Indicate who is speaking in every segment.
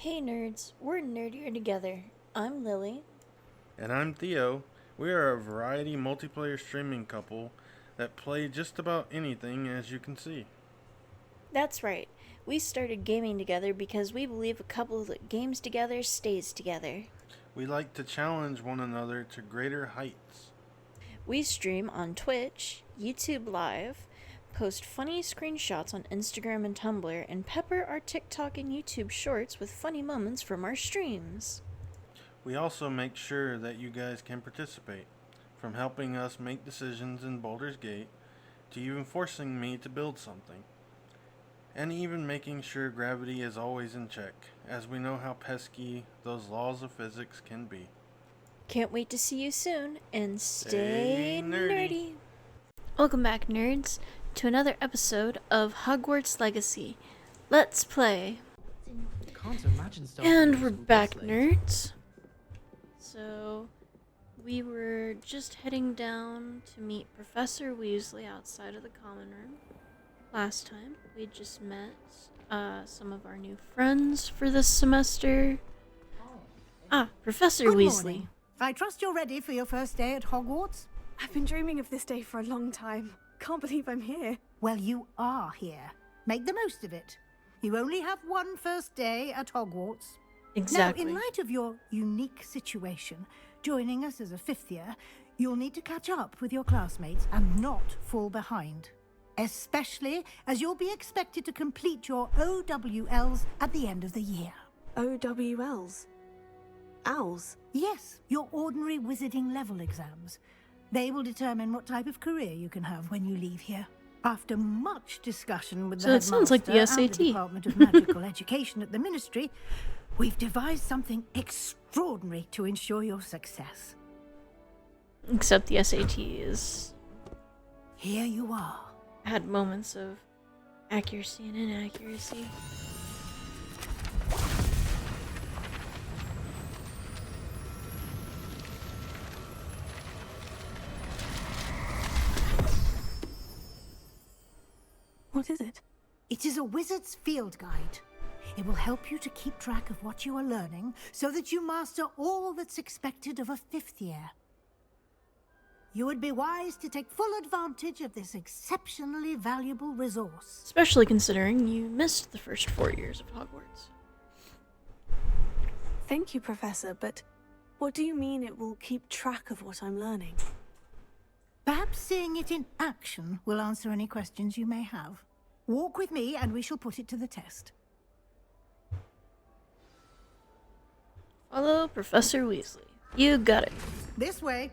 Speaker 1: Hey nerds, we're nerdier together. I'm Lily.
Speaker 2: And I'm Theo. We are a variety multiplayer streaming couple that play just about anything, as you can see.
Speaker 1: That's right. We started gaming together because we believe a couple that games together stays together.
Speaker 2: We like to challenge one another to greater heights.
Speaker 1: We stream on Twitch, YouTube Live, post funny screenshots on Instagram and Tumblr, and pepper our TikTok and YouTube shorts with funny moments from our streams.
Speaker 2: We also make sure that you guys can participate, from helping us make decisions in Baldur's Gate to even forcing me to build something. And even making sure gravity is always in check, as we know how pesky those laws of physics can be.
Speaker 1: Can't wait to see you soon, and
Speaker 2: Stay
Speaker 1: stay
Speaker 2: nerdy.
Speaker 1: nerdy. Welcome back, nerds, to another episode of Hogwarts Legacy. Let's play.
Speaker 3: Can't imagine starting
Speaker 1: And
Speaker 3: at
Speaker 1: we're
Speaker 3: school
Speaker 1: back,
Speaker 3: this late.
Speaker 1: nerds. So, we were just heading down to meet Professor Weasley outside of the common room. Last time, we just met some of our new friends for this semester. Professor
Speaker 4: Good
Speaker 1: Weasley.
Speaker 4: morning. I trust you're ready for your first day at Hogwarts?
Speaker 5: I've been dreaming of this day for a long time. Can't believe I'm here.
Speaker 4: Well, you are here. Make the most of it. You only have one first day at Hogwarts.
Speaker 1: Exactly.
Speaker 4: Now, in light of your unique situation, joining us as a fifth year, you'll need to catch up with your classmates and not fall behind. Especially as you'll be expected to complete your OWLs at the end of the year.
Speaker 5: OWLs. Owls.
Speaker 4: Yes, your ordinary wizarding level exams. They will determine what type of career you can have when you leave here. After much discussion with the
Speaker 1: So it sounds like the
Speaker 4: headmaster and
Speaker 1: SAT.
Speaker 4: the Department of Magical Education at the Ministry, we've devised something extraordinary to ensure your success.
Speaker 1: Except the SAT is
Speaker 4: Here you are.
Speaker 1: had moments of accuracy and inaccuracy.
Speaker 5: What is it?
Speaker 4: It is a wizard's field guide. It will help you to keep track of what you are learning so that you master all that's expected of a fifth year. You would be wise to take full advantage of this exceptionally valuable resource.
Speaker 1: Especially considering you missed the first 4 years of Hogwarts.
Speaker 5: Thank you, Professor, but what do you mean it will keep track of what I'm learning?
Speaker 4: Perhaps seeing it in action will answer any questions you may have. Walk with me and we shall put it to the test.
Speaker 1: Follow Professor Weasley. You got it.
Speaker 4: This way.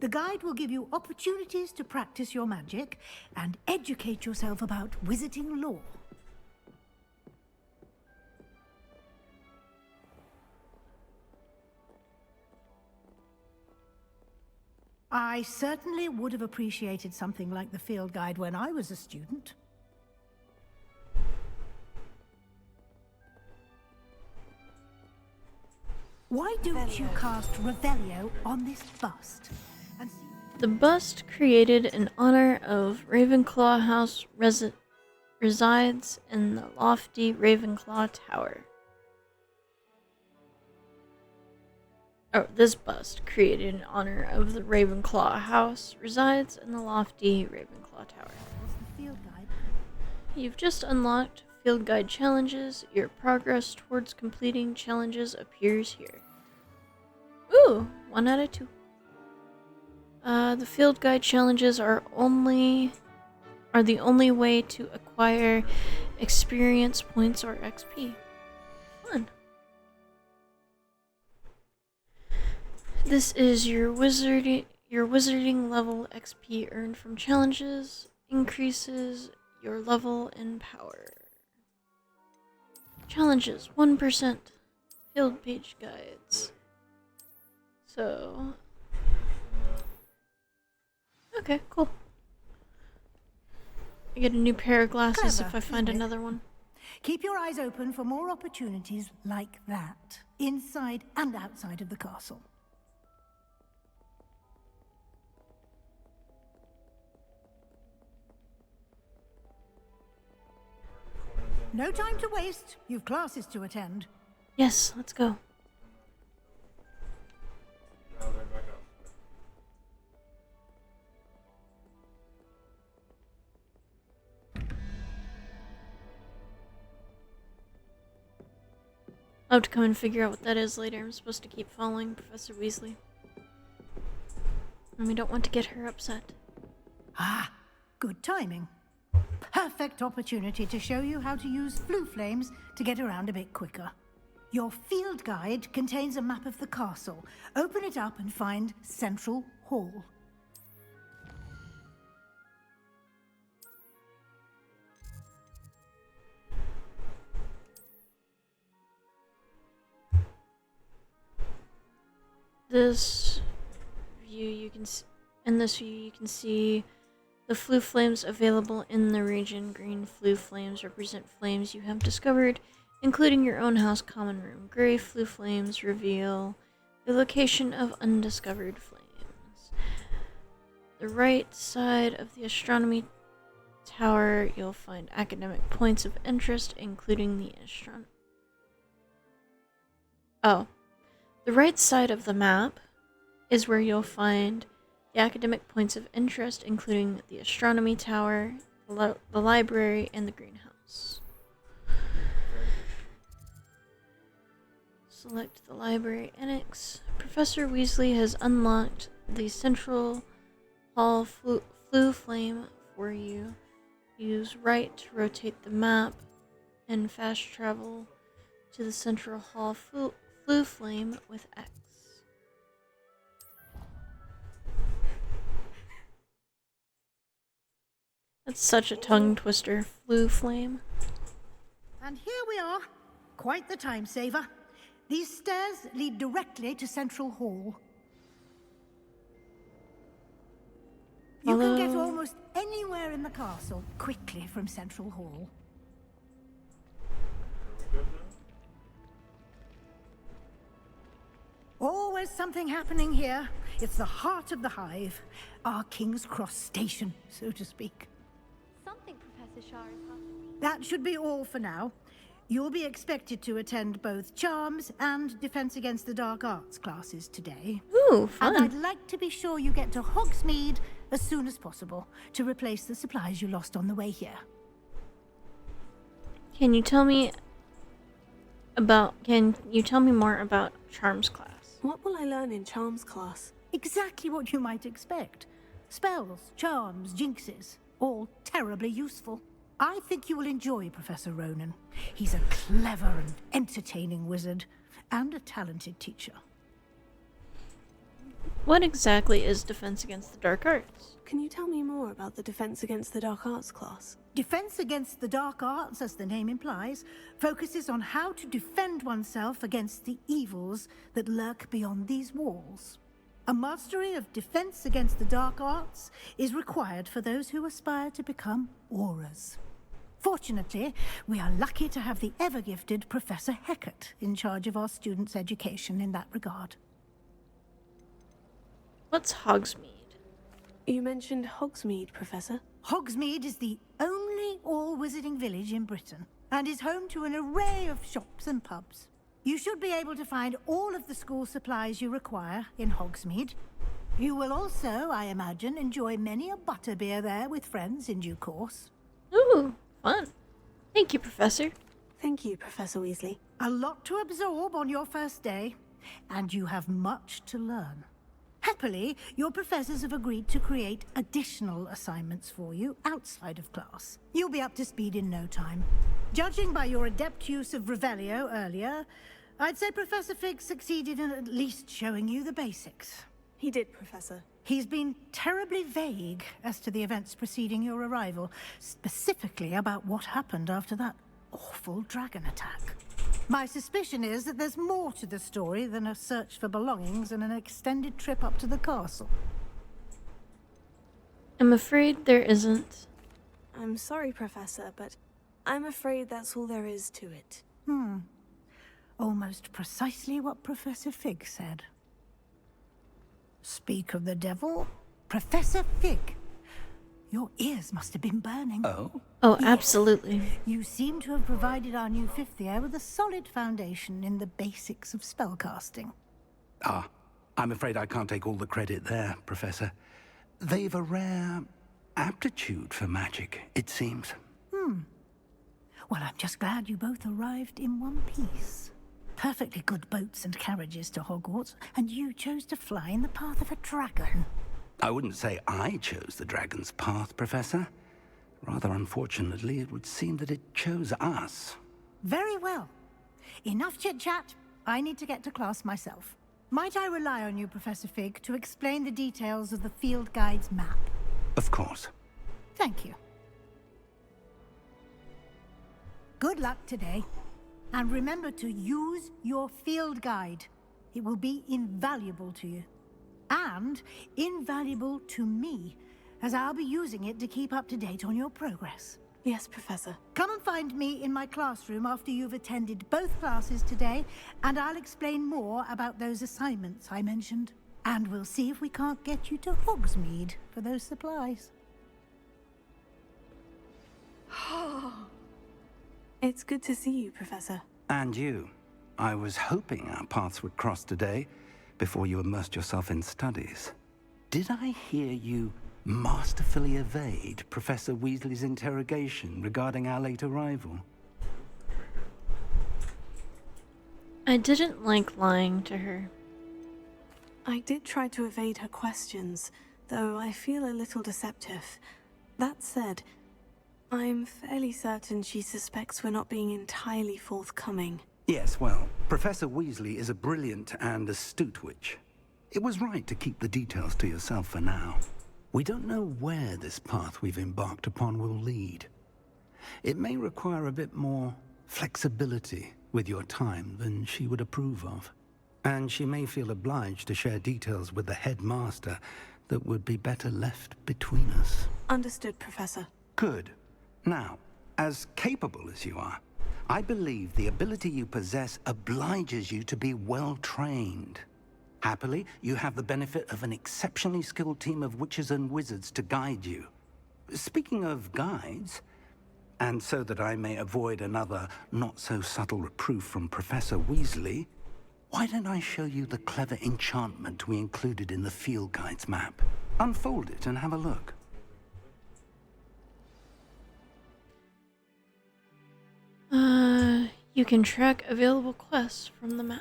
Speaker 4: The guide will give you opportunities to practice your magic and educate yourself about wizarding lore. I certainly would have appreciated something like the field guide when I was a student. Why don't you cast Revelio on this bust? And see
Speaker 1: The bust created in honor of Ravenclaw House resides in the lofty Ravenclaw Tower. Oh, this bust, created in honor of the Ravenclaw House, resides in the lofty Ravenclaw Tower.
Speaker 4: what's the field guide?
Speaker 1: You've just unlocked Field Guide Challenges. Your progress towards completing challenges appears here. Ooh, 1 out of 2. The Field Guide Challenges are the only way to acquire experience points or XP. Fun. This is your wizarding level XP earned from challenges, increases your level and power. Challenges 1%. Field page guides. So okay, cool. I get a new pair of glasses
Speaker 4: Clever,
Speaker 1: if I find
Speaker 4: isn't it?
Speaker 1: another one.
Speaker 4: Keep your eyes open for more opportunities like that, inside and outside of the castle. No time to waste. You've classes to attend.
Speaker 1: Yes, let's go. I'll have to come and figure out what that is later. I'm supposed to keep following Professor Weasley. And we don't want to get her upset.
Speaker 4: Ah, good timing. Perfect opportunity to show you how to use flue flames to get around a bit quicker. Your field guide contains a map of the castle. Open it up and find Central Hall.
Speaker 1: This view you can in this view you can see the flue flames available in the region. Green flue flames represent flames you have discovered, including your own house common room. Gray flue flames reveal the location of undiscovered flames. The right side of the astronomy tower, you'll find academic points of interest, including the The right side of the map is where you'll find the academic points of interest, including the astronomy tower, the library, and the greenhouse. Select the library annex. Professor Weasley has unlocked the Central Hall flue flame for you. Use right to rotate the map and fast travel to the Central Hall flue flame with X. That's such a tongue twister. Flue flame.
Speaker 4: And here we are. Quite the time saver. These stairs lead directly to Central Hall. You can get almost anywhere in the castle quickly from Central Hall. Always something happening here. It's the heart of the hive. Our King's Cross station, so to speak.
Speaker 6: Something Professor Shah is asking.
Speaker 4: That should be all for now. You'll be expected to attend both Charms and Defense Against the Dark Arts classes today.
Speaker 1: Ooh, fun.
Speaker 4: And I'd like to be sure you get to Hogsmeade as soon as possible to replace the supplies you lost on the way here.
Speaker 1: Can you tell me more about Charms class?
Speaker 5: What will I learn in Charms class?
Speaker 4: Exactly what you might expect. Spells, charms, jinxes, all terribly useful. I think you will enjoy Professor Ronan. He's a clever and entertaining wizard, and a talented teacher.
Speaker 1: What exactly is Defense Against the Dark Arts?
Speaker 5: Can you tell me more about the Defense Against the Dark Arts class?
Speaker 4: Defense Against the Dark Arts, as the name implies, focuses on how to defend oneself against the evils that lurk beyond these walls. A mastery of Defense Against the Dark Arts is required for those who aspire to become Aurors. Fortunately, we are lucky to have the ever-gifted Professor Hecat in charge of our students' education in that regard.
Speaker 1: What's Hogsmeade?
Speaker 5: You mentioned Hogsmeade, Professor.
Speaker 4: Hogsmeade is the only all-wizarding village in Britain, and is home to an array of shops and pubs. You should be able to find all of the school supplies you require in Hogsmeade. You will also, I imagine, enjoy many a butterbeer there with friends in due course.
Speaker 1: Ooh, fun. Thank you, Professor.
Speaker 5: Thank you, Professor Weasley.
Speaker 4: A lot to absorb on your first day, and you have much to learn. Happily, your professors have agreed to create additional assignments for you outside of class. You'll be up to speed in no time. Judging by your adept use of Revelio earlier, I'd say Professor Fig succeeded in at least showing you the basics.
Speaker 5: He did, Professor.
Speaker 4: He's been terribly vague as to the events preceding your arrival, specifically about what happened after that awful dragon attack. My suspicion is that there's more to the story than a search for belongings and an extended trip up to the castle.
Speaker 1: I'm afraid there isn't.
Speaker 5: I'm sorry, Professor, but I'm afraid that's all there is to it.
Speaker 4: Almost precisely what Professor Fig said. Speak of the devil, Professor Fig. Your ears must have been burning.
Speaker 7: Oh?
Speaker 1: Oh,
Speaker 4: Yes.
Speaker 1: absolutely.
Speaker 4: You seem to have provided our new fifth year with a solid foundation in the basics of spellcasting.
Speaker 7: Ah, I'm afraid I can't take all the credit there, Professor. They've a rare aptitude for magic, it seems.
Speaker 4: Well, I'm just glad you both arrived in one piece. Perfectly good boats and carriages to Hogwarts, and you chose to fly in the path of a dragon.
Speaker 7: I wouldn't say I chose the dragon's path, Professor. Rather unfortunately, it would seem that it chose us.
Speaker 4: Very well. Enough chit-chat. I need to get to class myself. Might I rely on you, Professor Fig, to explain the details of the field guide's map?
Speaker 7: Of course.
Speaker 4: Thank you. Good luck today. And remember to use your field guide. It will be invaluable to you. And invaluable to me, as I'll be using it to keep up to date on your progress.
Speaker 5: Yes, Professor.
Speaker 4: Come and find me in my classroom after you've attended both classes today, and I'll explain more about those assignments I mentioned. And we'll see if we can't get you to Hogsmeade for those supplies.
Speaker 5: It's good to see you, Professor.
Speaker 7: And you. I was hoping our paths would cross today, before you immersed yourself in studies. Did I hear you masterfully evade Professor Weasley's interrogation regarding our late arrival?
Speaker 1: I didn't like lying to her.
Speaker 5: I did try to evade her questions, though I feel a little deceptive. That said, I'm fairly certain she suspects we're not being entirely forthcoming.
Speaker 7: Yes, well, Professor Weasley is a brilliant and astute witch. It was right to keep the details to yourself for now. We don't know where this path we've embarked upon will lead. It may require a bit more flexibility with your time than she would approve of. And she may feel obliged to share details with the headmaster that would be better left between us.
Speaker 5: Understood, Professor.
Speaker 7: Good. Now, as capable as you are, I believe the ability you possess obliges you to be well trained. Happily, you have the benefit of an exceptionally skilled team of witches and wizards to guide you. Speaking of guides, and so that I may avoid another not-so-subtle reproof from Professor Weasley, why don't I show you the clever enchantment we included in the field guide's map? Unfold it and have a look.
Speaker 1: You can track available quests from the map.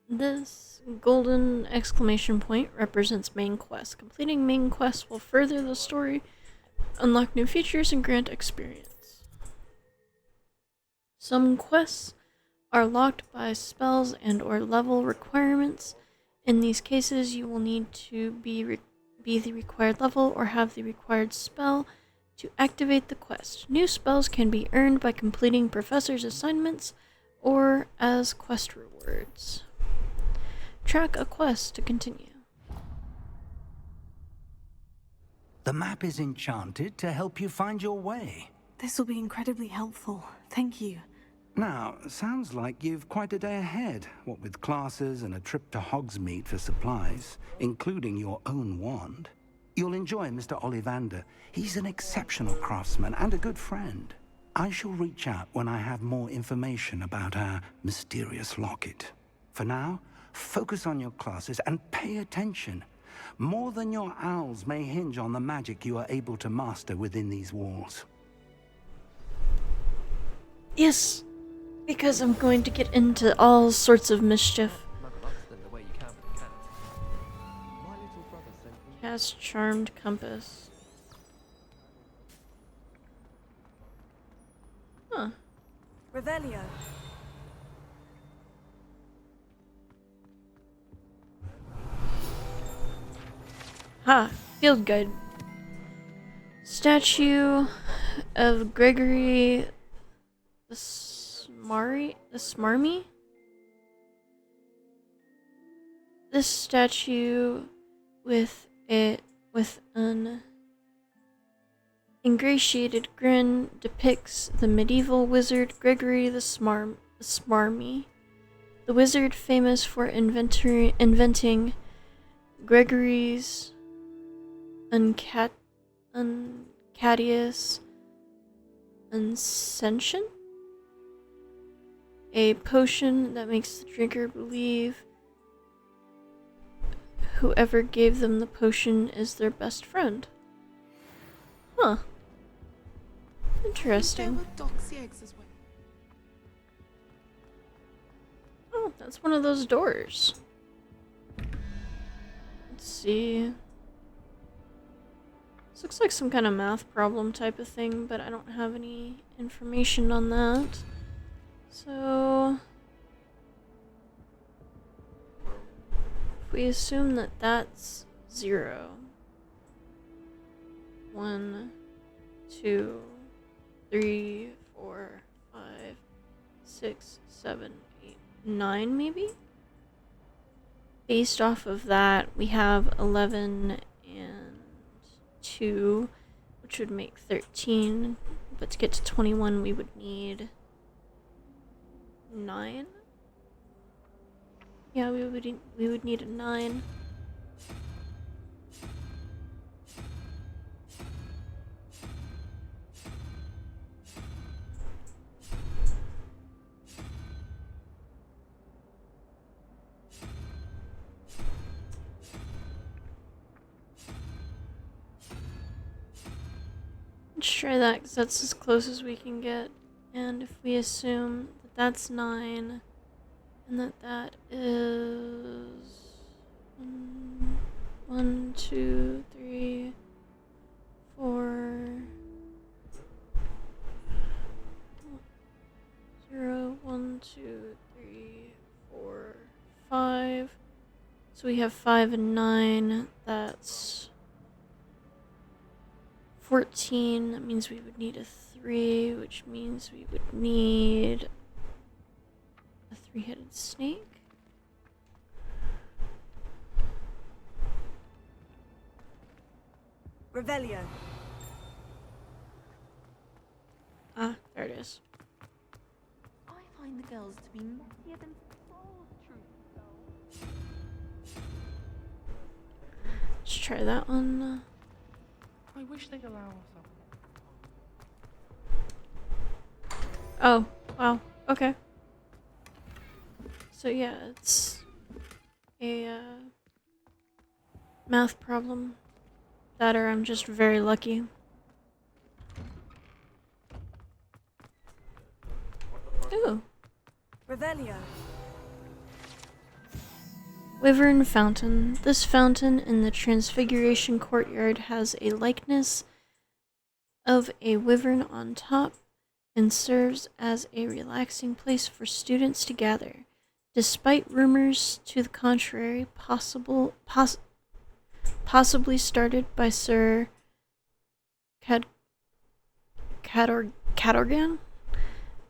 Speaker 1: This golden exclamation point represents main quests. Completing main quests will further the story, unlock new features, and grant experience. Some quests are locked by spells and or level requirements. In these cases, you will need to be the required level or have the required spell to activate the quest. New spells can be earned by completing professor's assignments or as quest rewards. Track a quest to continue.
Speaker 7: The map is enchanted to help you find your way.
Speaker 5: This will be incredibly helpful. Thank you.
Speaker 7: Now, sounds like you've quite a day ahead, what with classes and a trip to Hogsmeade for supplies, including your own wand. You'll enjoy Mr. Ollivander. He's an exceptional craftsman and a good friend. I shall reach out when I have more information about our mysterious locket. For now, focus on your classes and pay attention. More than your owls may hinge on the magic you are able to master within these walls.
Speaker 1: Yes, because I'm going to get into all sorts of mischief. Cast Charmed Compass. Huh.
Speaker 5: Revelio.
Speaker 1: Ha! Field Guide. Statue of Gregory the Smarmy? This statue with an ingratiated grin depicts the medieval wizard Gregory the Smarmy, the wizard famous for inventing Gregory's Uncadius Ascension, a potion that makes the drinker believe whoever gave them the potion is their best friend. Huh. Interesting.
Speaker 3: There were doxy eggs as well.
Speaker 1: Oh, that's one of those doors. Let's see. This looks like some kind of math problem type of thing, but I don't have any information on that. So, if we assume that that's 0, 1, 2, 3, 4, 5, 6, 7, 8, 9 maybe? Based off of that, we have 11 and 2, which would make 13, but to get to 21 we would need 9? Yeah, we would need a 9. Let's try that because that's as close as we can get. And if we assume that that's 9, and that is 1, 2, 3, 4, 0, 1, 2, 3, 4, 5. So we have 5 and 9. That's 14. That means we would need a 3, which means we would need a 3-headed snake.
Speaker 8: Revelio.
Speaker 1: Ah, there it is.
Speaker 6: I find the girls to be messier than frogs, truth be told.
Speaker 1: Let's try that one.
Speaker 3: I wish they'd allow us up.
Speaker 1: Oh, wow. Okay. So yeah, it's a math problem. That or I'm just very lucky. Ooh.
Speaker 8: Revelio.
Speaker 1: Wyvern Fountain. This fountain in the Transfiguration Courtyard has a likeness of a wyvern on top and serves as a relaxing place for students to gather. Despite rumors to the contrary, possibly started by Sir Cadogan,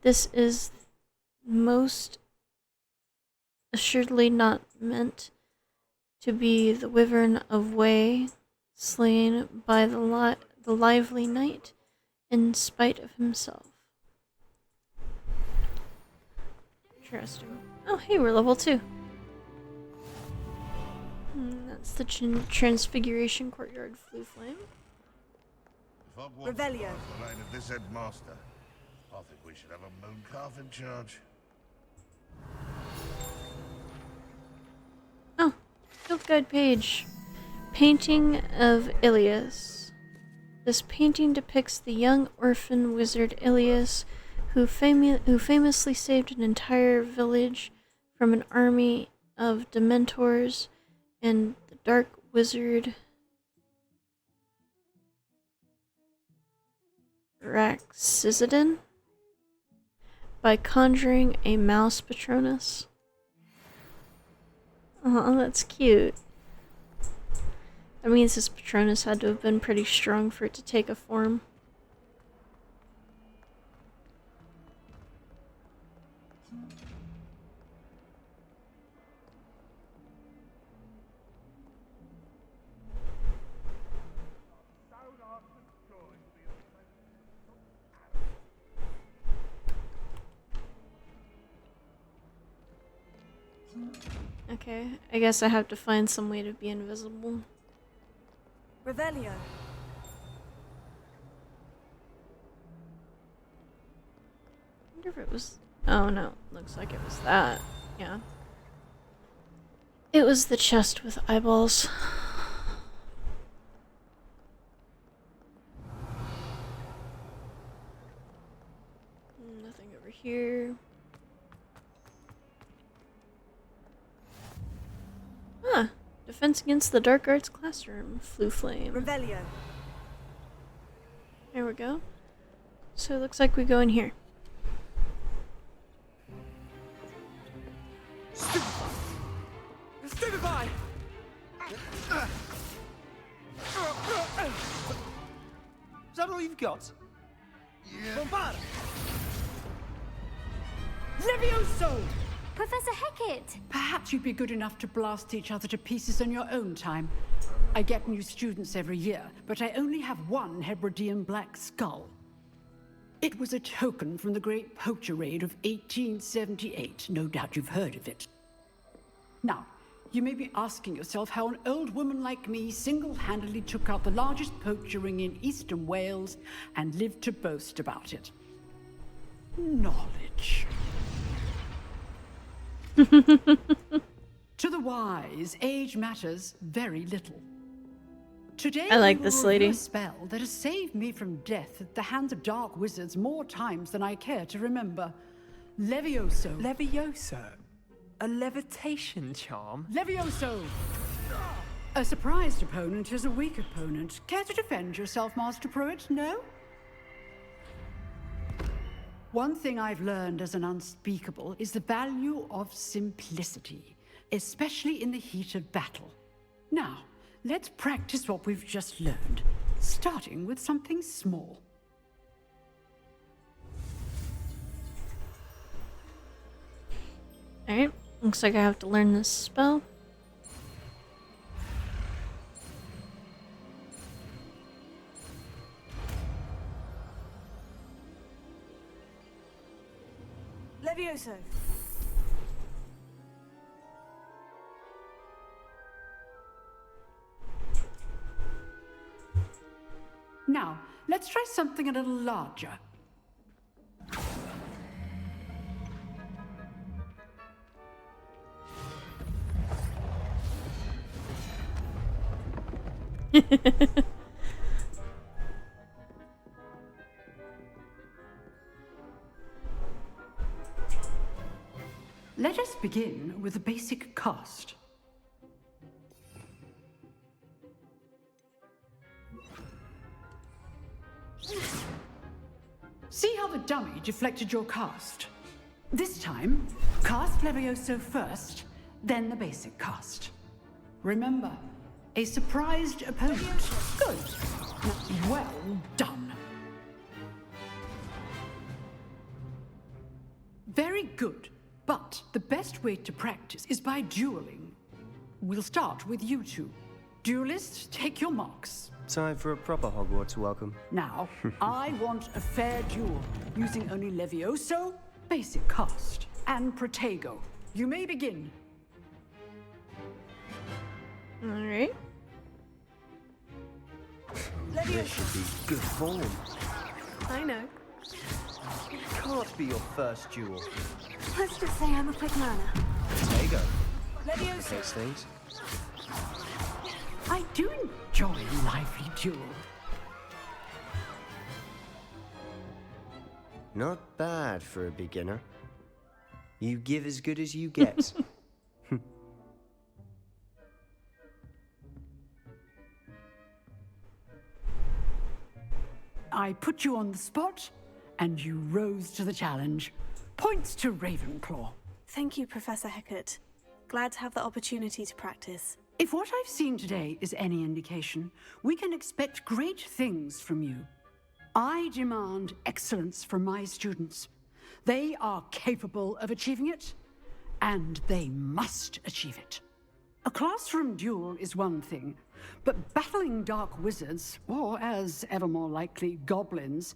Speaker 1: this is most assuredly not meant to be the wyvern of Way, slain by the lively knight in spite of himself. Interesting. Oh, hey, we're level 2. That's the Transfiguration Courtyard Flue Flame.
Speaker 9: If Hogwarts
Speaker 8: Revelio.
Speaker 9: follows the line of this headmaster, I think we should have a moon calf in charge.
Speaker 1: Oh, field guide page. Painting of Ilias. This painting depicts the young orphan wizard Ilias, who famously saved an entire village from an army of Dementors and the dark wizard Raxizidin by conjuring a mouse Patronus. Oh, that's cute. That means this Patronus had to have been pretty strong for it to take a form. Okay, I guess I have to find some way to be invisible.
Speaker 8: Revelio.
Speaker 1: I wonder if it was... Oh no, looks like it was that. Yeah. It was the chest with eyeballs. Nothing over here. Huh. Defense against the dark arts classroom. Flu flame.
Speaker 8: Revelio.
Speaker 1: There we go. So it looks like we go in here.
Speaker 3: Stupefy!
Speaker 10: Is that all you've got?
Speaker 9: Yeah.
Speaker 10: Bombard!
Speaker 11: Levioso!
Speaker 12: Professor Hecat!
Speaker 11: Perhaps you'd be good enough to blast each other to pieces on your own time. I get new students every year, but I only have one Hebridean black skull. It was a token from the Great Poacher Raid of 1878. No doubt you've heard of it. Now, you may be asking yourself how an old woman like me single-handedly took out the largest poacher ring in eastern Wales and lived to boast about it. Knowledge. To the wise, age matters very little. Today,
Speaker 1: I like
Speaker 11: we
Speaker 1: this
Speaker 11: will review
Speaker 1: lady.
Speaker 11: a spell that has saved me from death at the hands of dark wizards more times than I care to remember. Levioso.
Speaker 10: Levioso? A levitation charm?
Speaker 11: Levioso! A surprised opponent is a weak opponent. Care to defend yourself, Master Pruitt? No? One thing I've learned as an unspeakable is the value of simplicity, especially in the heat of battle. Now, let's practice what we've just learned, starting with something small.
Speaker 1: Alright, looks like I have to learn this spell.
Speaker 8: Levioso.
Speaker 11: Now, let's try something a little larger. Let us begin with a basic cast. See how the dummy deflected your cast? This time, cast Levioso first, then the basic cast. Remember, a surprised opponent. Good. Well done. Very good. But the best way to practice is by dueling. We'll start with you two. Duelists, take your marks.
Speaker 10: Time for a proper Hogwarts welcome.
Speaker 11: Now, I want a fair duel, using only Levioso, basic cast, and Protego. You may begin.
Speaker 1: Alright.
Speaker 10: This should be good form.
Speaker 5: I know.
Speaker 10: It can't be your first duel.
Speaker 5: Let's just say I'm a quick learner.
Speaker 10: There you go.
Speaker 8: Levioso.
Speaker 10: Takes things.
Speaker 11: I do enjoy a lively duel.
Speaker 10: Not bad for a beginner. You give as good as you get.
Speaker 11: I put you on the spot, and you rose to the challenge. Points to Ravenclaw.
Speaker 5: Thank you, Professor Hecat. Glad to have the opportunity to practice.
Speaker 11: If what I've seen today is any indication, we can expect great things from you. I demand excellence from my students. They are capable of achieving it, and they must achieve it. A classroom duel is one thing, but battling dark wizards, or as ever more likely, goblins,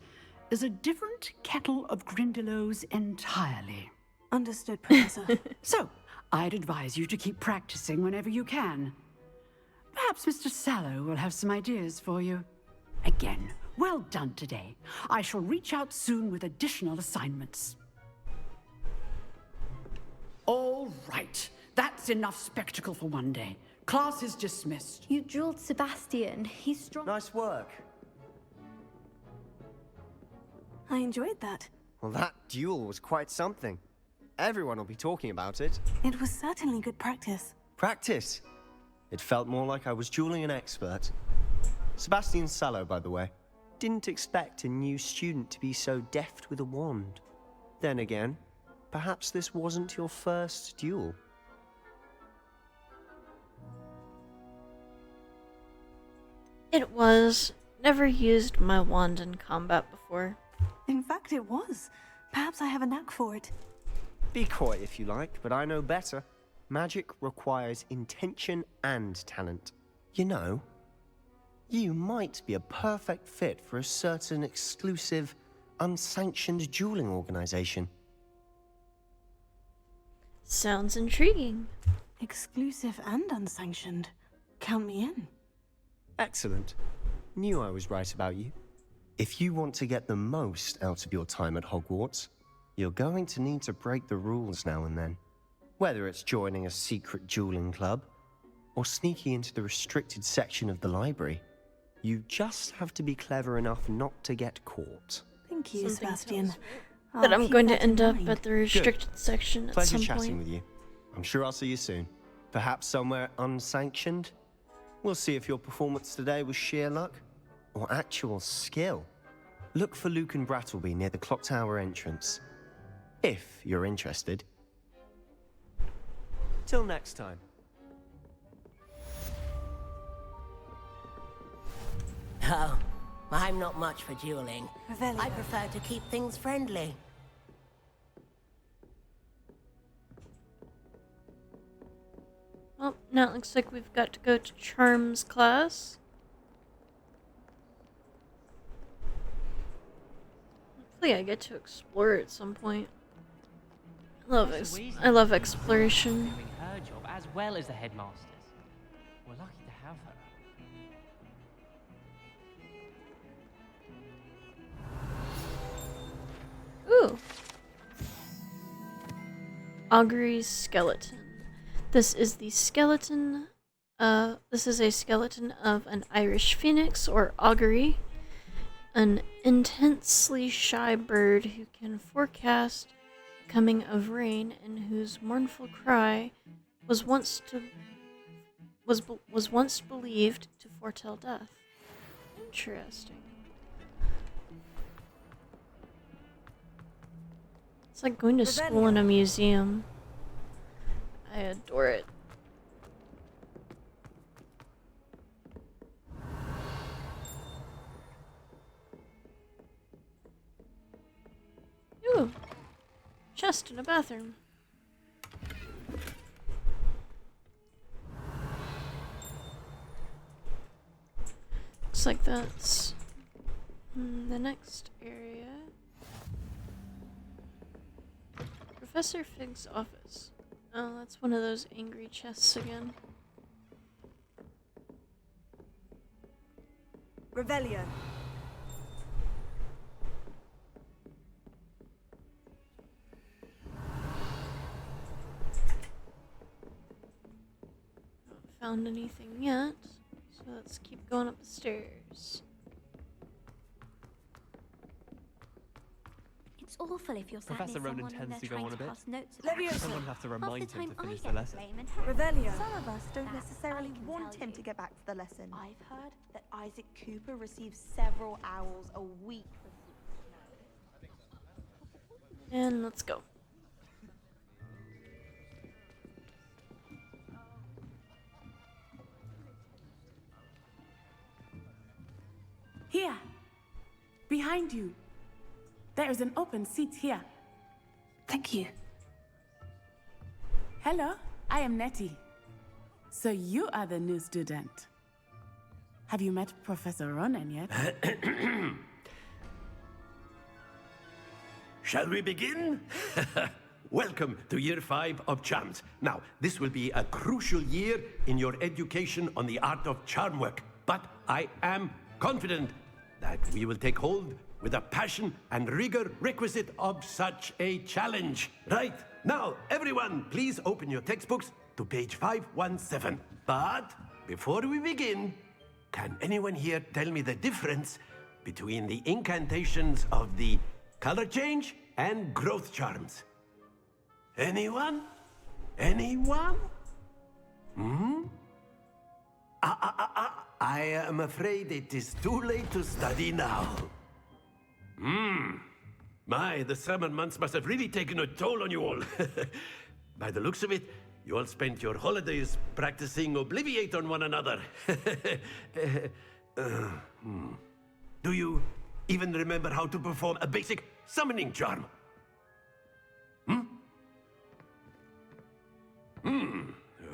Speaker 11: is a different kettle of Grindylows entirely.
Speaker 5: Understood, Professor.
Speaker 11: So, I'd advise you to keep practicing whenever you can. Perhaps Mr. Sallow will have some ideas for you. Again, well done today. I shall reach out soon with additional assignments. All right. That's enough spectacle for one day. Class is dismissed.
Speaker 12: You drilled Sebastian. He's strong.
Speaker 10: Nice work.
Speaker 5: I enjoyed that.
Speaker 10: Well, that duel was quite something. Everyone will be talking about it.
Speaker 5: It was certainly good practice.
Speaker 10: Practice? It felt more like I was dueling an expert. Sebastian Sallow, by the way. Didn't expect a new student to be so deft with a wand. Then again, perhaps this wasn't your first duel.
Speaker 1: It was. Never used my wand in combat before.
Speaker 5: In fact, it was. Perhaps I have a knack for it.
Speaker 10: Be coy if you like, but I know better. Magic requires intention and talent. You know, you might be a perfect fit for a certain exclusive, unsanctioned dueling organization.
Speaker 1: Sounds intriguing.
Speaker 5: Exclusive and unsanctioned. Count me in.
Speaker 10: Excellent. Knew I was right about you. If you want to get the most out of your time at Hogwarts, you're going to need to break the rules now and then. Whether it's joining a secret dueling club, or sneaking into the restricted section of the library, you just have to be clever enough not to get caught.
Speaker 5: Thank you,
Speaker 1: Something
Speaker 5: Sebastian.
Speaker 1: tells me that I'm going to end up at the restricted
Speaker 10: Good.
Speaker 1: section at
Speaker 10: Pleasure
Speaker 1: some
Speaker 10: chatting
Speaker 1: point.
Speaker 10: with you. I'm sure I'll see you soon. Perhaps somewhere unsanctioned? We'll see if your performance today was sheer luck or actual skill. Look for Luke and Brattleby near the clock tower entrance. If you're interested. Till next time.
Speaker 13: Oh, I'm not much for dueling.
Speaker 5: Revelio.
Speaker 13: I prefer to keep things friendly.
Speaker 1: Well, now it looks like we've got to go to Charms class. Hopefully I get to explore at some point. I love exploration.
Speaker 14: Doing her job as well as the headmaster's. We're lucky to have her.
Speaker 1: Ooh. Augury's skeleton. This is the skeleton. This is a skeleton of an Irish phoenix or augury, an intensely shy bird who can forecast the coming of rain and whose mournful cry was once believed to foretell death. Interesting. It's like going to school in a museum. I adore it. Ooh, chest in a bathroom. Looks like that's the next area. Professor Fig's office. Oh, that's one of those angry chests again.
Speaker 8: Revelio.
Speaker 1: Not found anything yet, so let's keep going up the stairs.
Speaker 12: It's awful if you're sat
Speaker 14: Professor
Speaker 12: near
Speaker 14: Ronan
Speaker 12: someone and
Speaker 14: tends
Speaker 12: they're
Speaker 14: to go
Speaker 12: trying
Speaker 14: on a
Speaker 12: to
Speaker 14: bit.
Speaker 12: pass notes
Speaker 8: Levioso.
Speaker 12: about
Speaker 14: Someone have to remind him to finish the lesson.
Speaker 8: Revelio.
Speaker 6: Some of us don't
Speaker 12: That
Speaker 6: necessarily
Speaker 12: I can
Speaker 6: want
Speaker 12: tell
Speaker 6: him
Speaker 12: you.
Speaker 6: to get back to the lesson. I've heard that Isaac Cooper receives several owls a week.
Speaker 1: And let's go.
Speaker 15: Here, behind you. There is an open seat here.
Speaker 5: Thank you.
Speaker 15: Hello, I am Nettie. So you are the new student. Have you met Professor Ronan yet?
Speaker 16: Shall we begin? welcome to Year 5 of Charms. Now, this will be a crucial year in your education on the art of charm work, but I am confident that we will take hold with the passion and rigor requisite of such a challenge. Right, now, everyone, please open your textbooks to page 517. But before we begin, can anyone here tell me the difference between the incantations of the color change and growth charms? Anyone? Anyone? I am afraid it is too late to study now. My, the summer months must have really taken a toll on you all. By the looks of it, you all spent your holidays practicing Obliviate on one another. Do you even remember how to perform a basic summoning charm?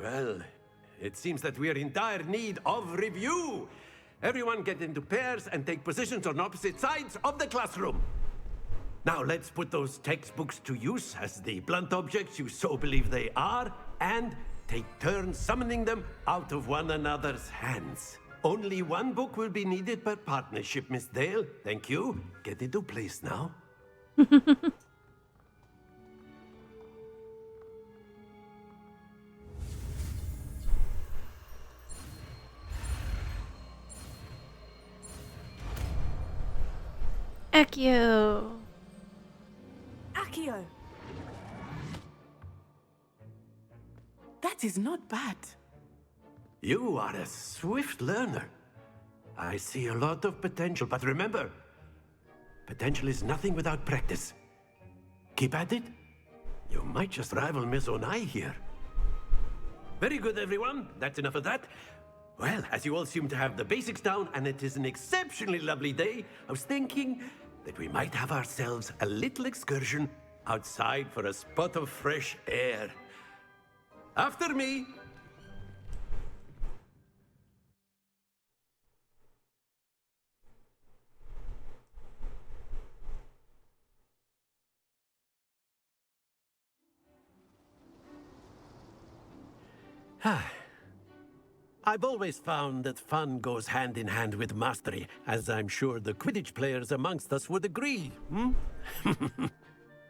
Speaker 16: Well, it seems that we are in dire need of review. Everyone get into pairs and take positions on opposite sides of the classroom. Now let's put those textbooks to use as the blunt objects you so believe they are, and take turns summoning them out of one another's hands. Only one book will be needed per partnership, Miss Dale. Thank you. Get into place now.
Speaker 1: Accio.
Speaker 15: Accio! That is not bad.
Speaker 16: You are a swift learner. I see a lot of potential, but remember, potential is nothing without practice. Keep at it. You might just rival Miss Onai here. Very good, everyone. That's enough of that. Well, as you all seem to have the basics down, and it is an exceptionally lovely day, I was thinking that we might have ourselves a little excursion outside for a spot of fresh air. After me. I've always found that fun goes hand in hand with mastery, as I'm sure the Quidditch players amongst us would agree,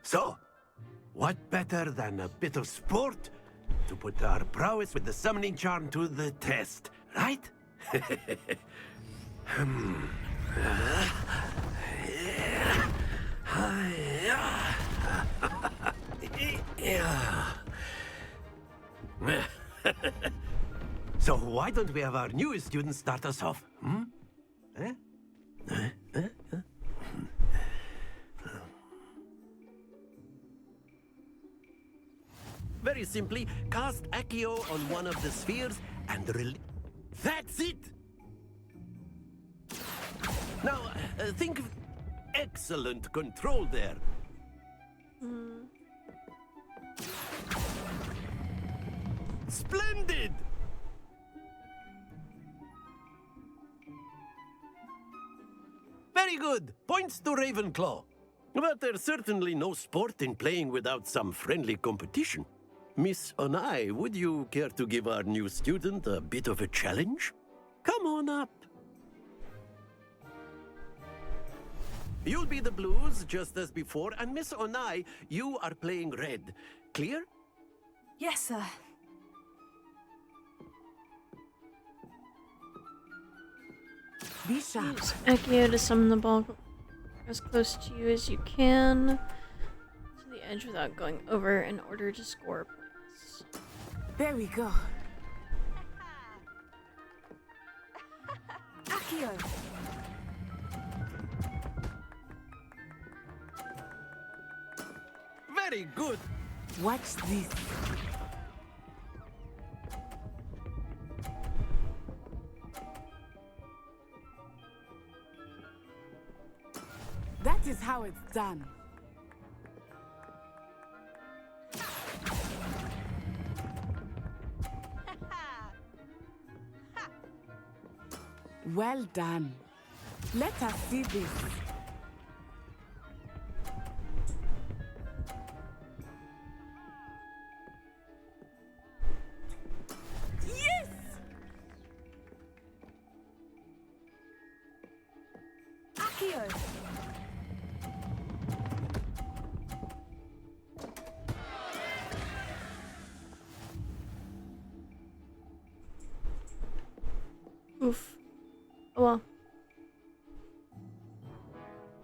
Speaker 16: So, what better than a bit of sport to put our prowess with the summoning charm to the test, right? So why don't we have our newest student start us off? Very simply, cast Accio on one of the spheres and That's it! Now, think of excellent control there. Splendid! Very good. Points to Ravenclaw. But there's certainly no sport in playing without some friendly competition. Miss Onai, would you care to give our new student a bit of a challenge? Come on up. You'll be the blues, just as before, and Miss Onai, you are playing red. Clear?
Speaker 8: Yes, sir.
Speaker 15: Be sharp.
Speaker 1: Use Accio to summon the ball as close to you as you can to the edge without going over in order to score points.
Speaker 15: There we go. Accio!
Speaker 16: Very good.
Speaker 15: Watch this. That is how it's done. Well done. Let us see this.
Speaker 8: Accio!
Speaker 1: Oof. Oh well.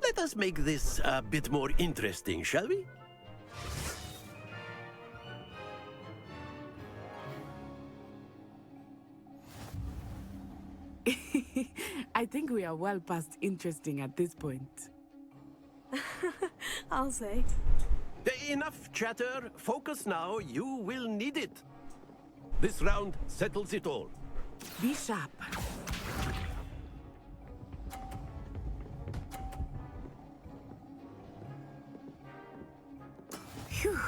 Speaker 16: Let us make this a bit more interesting, shall we?
Speaker 15: I think we are well past interesting at this point.
Speaker 5: I'll say.
Speaker 16: Enough chatter. Focus now. You will need it. This round settles it all.
Speaker 15: Be sharp. Phew.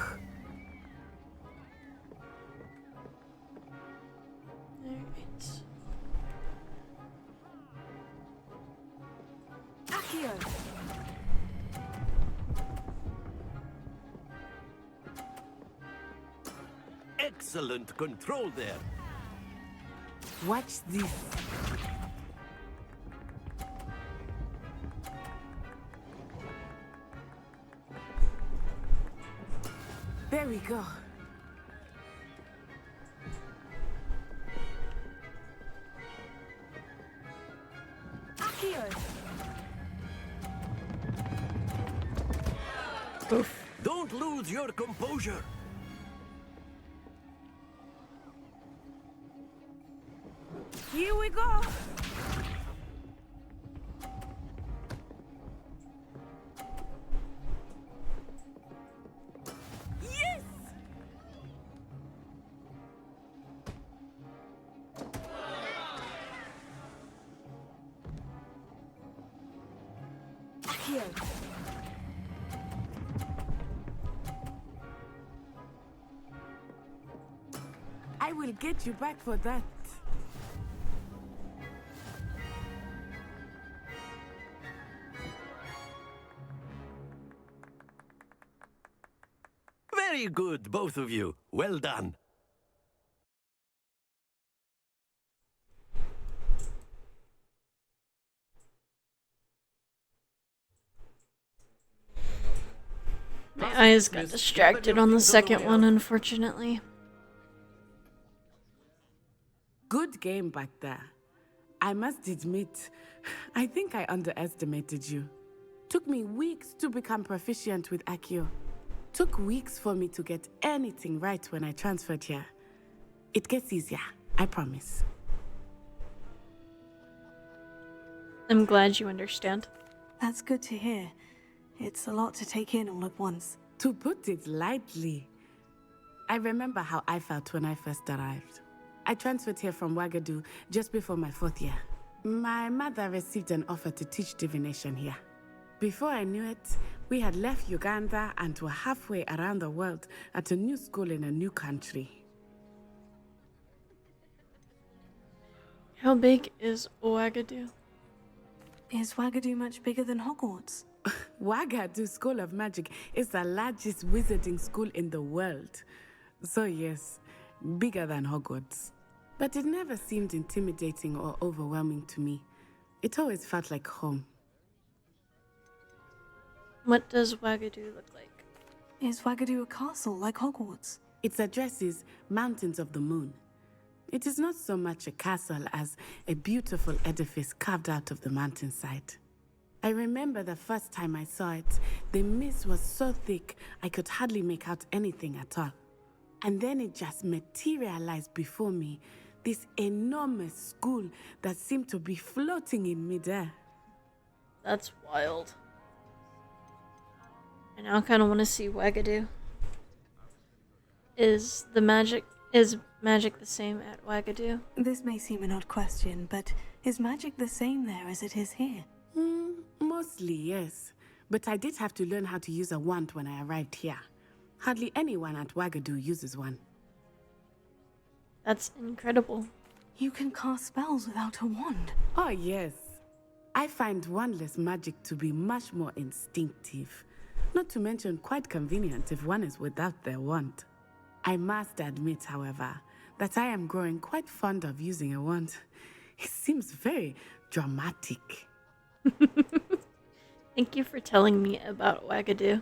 Speaker 1: Alright.
Speaker 8: Accio!
Speaker 16: Excellent control there.
Speaker 15: Watch this. There we go.
Speaker 8: Accio!
Speaker 1: Oof.
Speaker 16: Don't lose your composure.
Speaker 15: Here we go. Yes!
Speaker 8: Accio!
Speaker 15: I will get you back for that.
Speaker 16: Very good, both of you. Well done.
Speaker 1: My eyes got distracted on the second one, unfortunately.
Speaker 15: Good game back there. I must admit, I think I underestimated you. Took me weeks to become proficient with Accio. Took weeks for me to get anything right when I transferred here. It gets easier, I promise.
Speaker 1: I'm glad you understand.
Speaker 5: That's good to hear. It's a lot to take in all at once.
Speaker 15: To put it lightly, I remember how I felt when I first arrived. I transferred here from Wagadu just before my 4th year. My mother received an offer to teach divination here. Before I knew it, we had left Uganda and were halfway around the world at a new school in a new country.
Speaker 1: How big is Ouagadougou?
Speaker 5: Is Wagadu much bigger than Hogwarts?
Speaker 15: Wagadu School of Magic is the largest wizarding school in the world. So yes, bigger than Hogwarts. But it never seemed intimidating or overwhelming to me. It always felt like home.
Speaker 1: What does Ouagadougou look like?
Speaker 5: Is Wagadu a castle like Hogwarts?
Speaker 15: Its address is Mountains of the Moon. It is not so much a castle as a beautiful edifice carved out of the mountainside. I remember the first time I saw it, the mist was so thick I could hardly make out anything at all. And then it just materialized before me, this enormous school that seemed to be floating in midair.
Speaker 1: That's wild. I now kind of want to see Ouagadougou. Is magic the same at Ouagadougou?
Speaker 5: This may seem an odd question, but is magic the same there as it is here?
Speaker 15: Mostly, yes. But I did have to learn how to use a wand when I arrived here. Hardly anyone at Ouagadougou uses one.
Speaker 1: That's incredible.
Speaker 5: You can cast spells without a wand.
Speaker 15: Oh, yes. I find wandless magic to be much more instinctive. Not to mention quite convenient if one is without their wand. I must admit, however, that I am growing quite fond of using a wand. It seems very dramatic.
Speaker 1: Thank you for telling me about Wagadoo.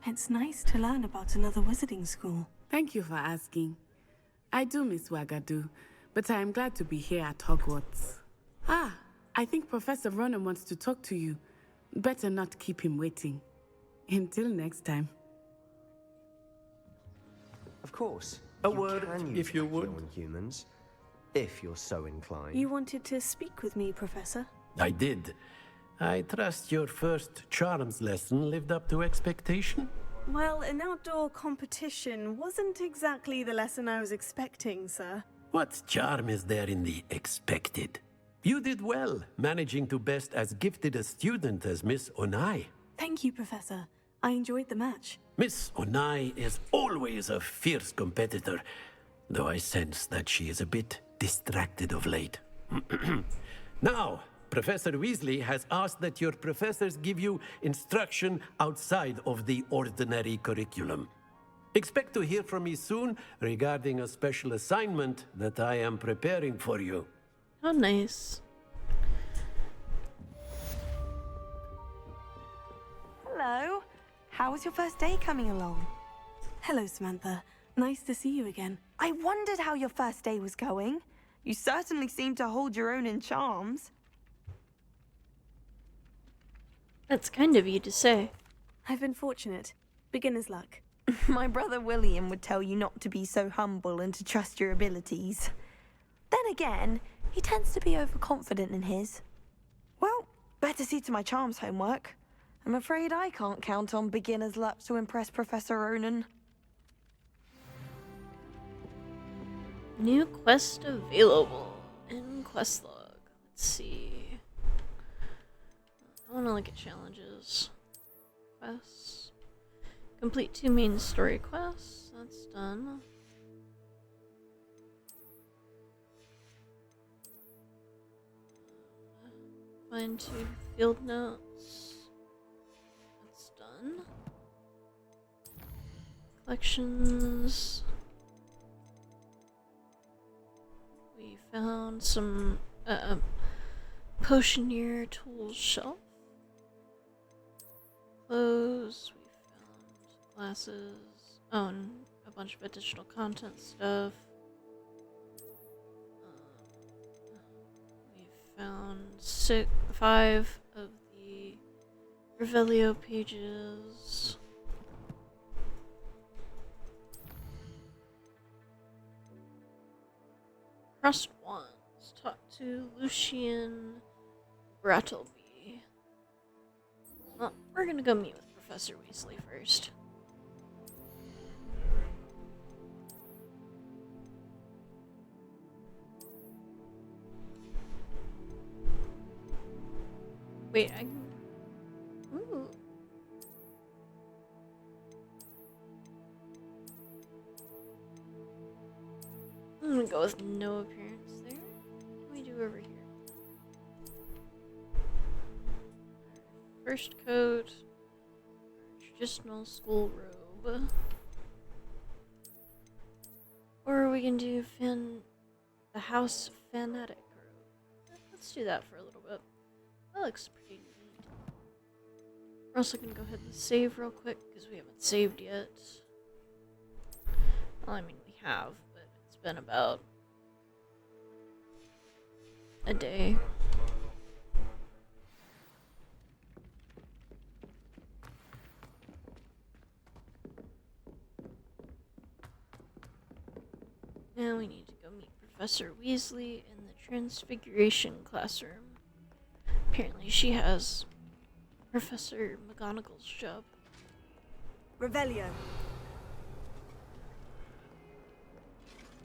Speaker 5: It's nice to learn about another wizarding school.
Speaker 15: Thank you for asking. I do miss Wagadoo, but I am glad to be here at Hogwarts. Ah, I think Professor Ronan wants to talk to you. Better not keep him waiting. Until next time.
Speaker 10: Of course.
Speaker 16: A
Speaker 10: you
Speaker 16: word,
Speaker 10: can use
Speaker 16: if you
Speaker 10: Accio
Speaker 16: would.
Speaker 10: on humans, if you're so inclined.
Speaker 5: You wanted to speak with me, Professor?
Speaker 16: I did. I trust your first charms lesson lived up to expectation?
Speaker 5: Well, an outdoor competition wasn't exactly the lesson I was expecting, sir.
Speaker 16: What charm is there in the expected? You did well, managing to best as gifted a student as Miss Onai.
Speaker 5: Thank you, Professor. I enjoyed the match.
Speaker 16: Miss Onai is always a fierce competitor, though I sense that she is a bit distracted of late. Now, Professor Weasley has asked that your professors give you instruction outside of the ordinary curriculum. Expect to hear from me soon regarding a special assignment that I am preparing for you.
Speaker 1: How nice.
Speaker 8: Hello. How was your first day coming along?
Speaker 5: Hello, Samantha. Nice to see you again.
Speaker 8: I wondered how your first day was going. You certainly seem to hold your own in charms.
Speaker 1: That's kind of you to say.
Speaker 5: I've been fortunate. Beginner's luck.
Speaker 8: My brother William would tell you not to be so humble and to trust your abilities. Then again, he tends to be overconfident in his. Well, better see to my charms homework. I'm afraid I can't count on beginner's luck to impress Professor Ronan.
Speaker 1: New quest available in quest log. Let's see. I want to look at challenges. Quests. Complete 2 main story quests. That's done. Find 2 field notes. That's done. Collections. We found some potioneer tools shelf. Clothes. We found glasses. Oh, and a bunch of additional content stuff. We found 5 of the Revelio pages. Crossed wands. Talk to Lucian Brattleby. Well, we're gonna go meet with Professor Weasley first. Wait, I can... Ooh. I'm gonna go with no appearance there. What can we do over here? First coat. Traditional school robe. Or we can do the house fanatic robe. Let's do that for a little bit. That looks pretty neat. We're also gonna go ahead and save real quick because we haven't saved yet. Well, I mean we have, but it's been about a day. Now we need to go meet Professor Weasley in the Transfiguration classroom. Apparently she has Professor McGonagall's job.
Speaker 8: Revelio.